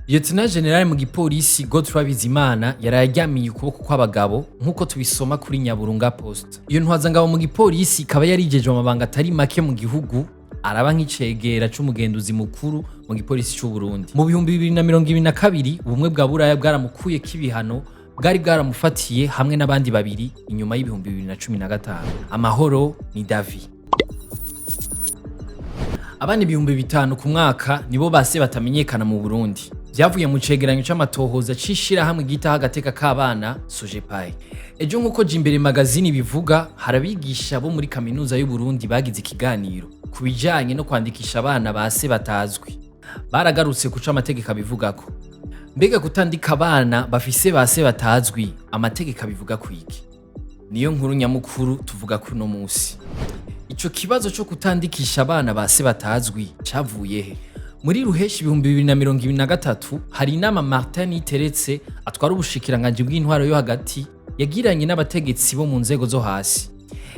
Lieutenant General mu gipolisi Godfrey Bizimana yararyamiye ukuboko kw'abagabo nkuko tubisoma kuri Nyaburunga Post. Iyo ntwazangabo mu gipolisi ikaba yarijeje amabanga atari make mu gihugu araba nk'icegera c'umugenduzi mukuru mu gipolisi c'u Burundi. Mu 2022 ubumwe bwa Buraya bwaramukuye k'ibihano bwari bwaramufatiye hamwe n'abandi babiri inyuma y'ibihumbi 2015. Amahoro ni Davi. Abana 5,000 ku mwaka nibo base batamenyekana mu Burundi. Vyavuye mu cegeranyo c'amatohoza cishira hamwe gitaha agateka k'abana Sojepaye. Ejo nkuko Jimbere magazine bivuga harabigisha bo muri kaminuza y'u Burundi bagize ikiganiro kubijanye no kwandikisha abana base batazwi. Baragarutse kuca amategeko abivugako. Mbega kutandika abana bafise base batazwi amategeko abivuga kwiki? Niyo nkuru nyamukuru tuvuga kuri no musi. Ico kibazo cyo kutandikisha abana base batazwi cavuye he? Muri ruheshi 2023 hari inama Martin Iteretse atwara ubushikiranganje bw'intwaro yo hagati yagiranye n'abategetsi bo mu nzego zo hasi.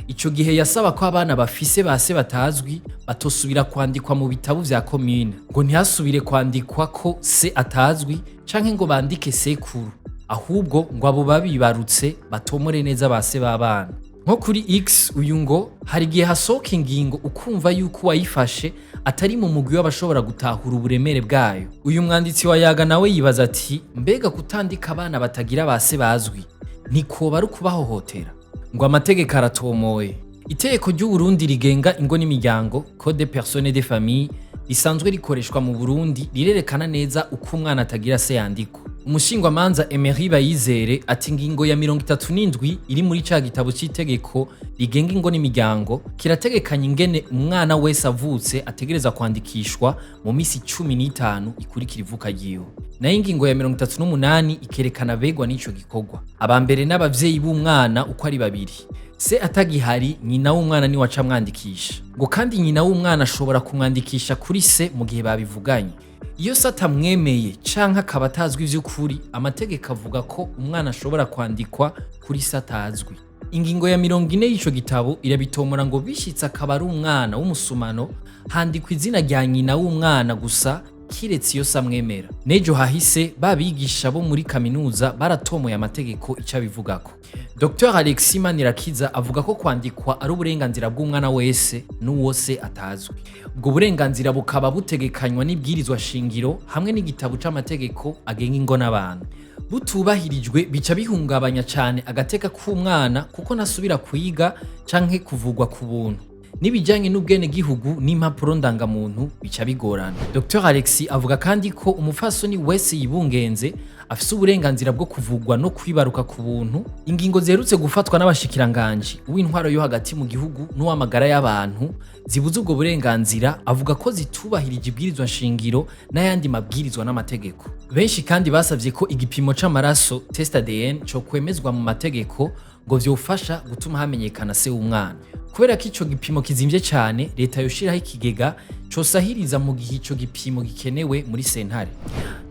Ico gihe yasaba ko abana bafise base batazwi batosubira kwandikwa mu bitabo vya commune ngo ntihasubire kwandikwa ko se atazwi canke ngo bandike sekuru, ahubwo ngo abo babibarutse batomore neza base b'abana. Nko kuri X uyu ngo hari gihe hasohoka ingingo ukumva yuko wayifashe atari mu mugwi w'abashobora gutahura uburemere bwayo. Uyu mwanditsi wa Yaga nawe yibaza ati mbega kutandika abana batagira base bazwi ntikoba ari kubahohotera? Ngo amategeko aratomoye. Itegeko ry'u Burundi rigenga ingo n'imiryango Code des personnes et des familles risanzwe rikoreshwa mu Burundi rirerekana neza uko umwana atagira se yandikwa. Umushingwamanza Emery Bayizere ati ingingo ya 37 iri muri ca gitabo c'itegeko rigenga ingo n'imiryango kirategekanya ingene umwana wese avutse ategereza kwandikishwa mu misi 15 ikurikira ivuka ryiwe. Nayo ingingo ya 38 ikerekana begwa n'ico gikorwa. Abambere n'abavyeyi b'umwana uko ari babiri. Se atagihari nyina w'umwana ni waca mwandikisha. Ngo kandi nyina w'umwana ashobora kumwandikisha kuri se mu gihe babivuganye. Iyo se atamwemeye canke akaba atazwi ivy'ukuri, amategeko avuga ko umwana ashobora kwandikwa kuri se atazwi. Ingingo ya 40 y'ico gitabo irabitomora ngo bishitse akaba ari umwana w'umusumano handikwa izina rya nyina w'umwana gusa kiretse iyo se amwemera. Nejo hahise babigisha bo muri kaminuza baratomoye amategeko ica bivugako. Dr Alexis Manirakiza avuga ko kwandikwa ari uburenganzira bw'umwana wese n'uwo se atazwi. Ubwo burenganzira bukaba butegekanywa n'ibwirizwa shingiro hamwe n'igitabo c'amategeko agenga ingo n'abantu. Butubahirijwe bica bihungabanya cyane agateka k'umwana kuko nasubira kwiga canke kuvugwa ku buntu. Nibijanye n'ubwene gihugu n'impapuro ndangamuntu bica bigorana. Dr Alexis avuga kandi ko umufasoni wese yibungenze afise uburenganzira bwo kuvugwa no kwibaruka ku buntu. Ingingo zerutse gufatwa n'abashikiranganje uw'intwaro yo hagati mu gihugu n'uwamagara y'abantu zibuza ubwo burenganzira, avuga ko zitubahirije ibwirizwa shingiro n'ayandi mabwirizwa n'amategeko. Benshi kandi basavye ko igipimo c'amaraso test ADN cyo kwemezwa mu mategeko ngo vyofasha gutuma hamenyekana se w'umwana. Kubera ko ico gipimo kizimvye cyane, leta yoshiraho ikigega cosahiriza mu gihe ico gipimo gikenewe muri sentare.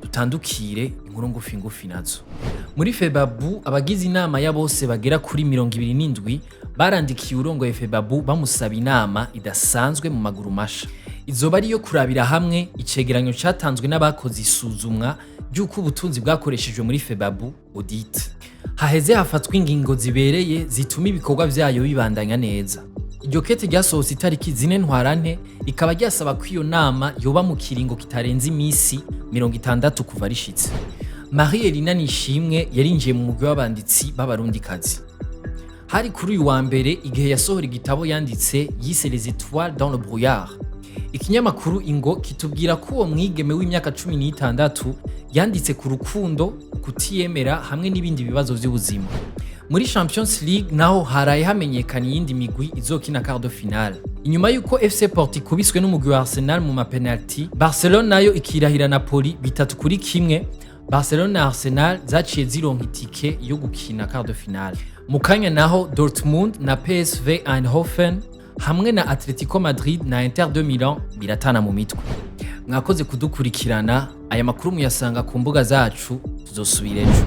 Dutandukire inkuru ngufi nazo. Muri Febabu abagize inama ya bose bagera kuri 27 barandikiye urongoye Febabu bamusaba inama idasanzwe mu maguru masha. Izoba ariyo kurabira hamwe icegeranyo catanzwe n'abakoze isuzumwa ry'uko ubutunzi bwakoreshejwe muri Febabu audit. Haheze hafatwa ingingo zibereye zituma ibikorwa vyayo bibandanya neza. Iryo kete ryasohotse itariki 4 ntwarante ikaba ryasaba ko iyo nama yoba mu kiringo kitarenze imisi 60 kuva rishitse. Marie Elina Nishimwe yarinjiye mu mugwi w'abanditsi b'abarundikazi. Hari kuri uyu wa mbere igihe yasohora igitabo yanditse yise Les Étoiles dans le brouillard. Ikinyamakuru Ingo kitubwira ko uwo mwigeme w'imyaka 16 yanditse ku rukundo, kutiyemera hamwe n'ibindi bibazo by'ubuzima. Muri Champions League naho haraye hamenyekana iyindi migwi izokina quart de finale. Inyuma yuko FC Porto ikubiswe n'umugwi wa Arsenal mu mapenalty, Barcelona nayo ikirahira Napoli 3-1. Barcelona na Arsenal zaciye zironka itike yo gukina quart de finale. Mu kanya naho Dortmund na PSV Eindhoven hamwe na Atletico Madrid na Inter de Milan biratana mu mitwe. Mwakoze kudukurikirana, aya makuru muyasanga ku mbuga zacu, tuzosubira ejo.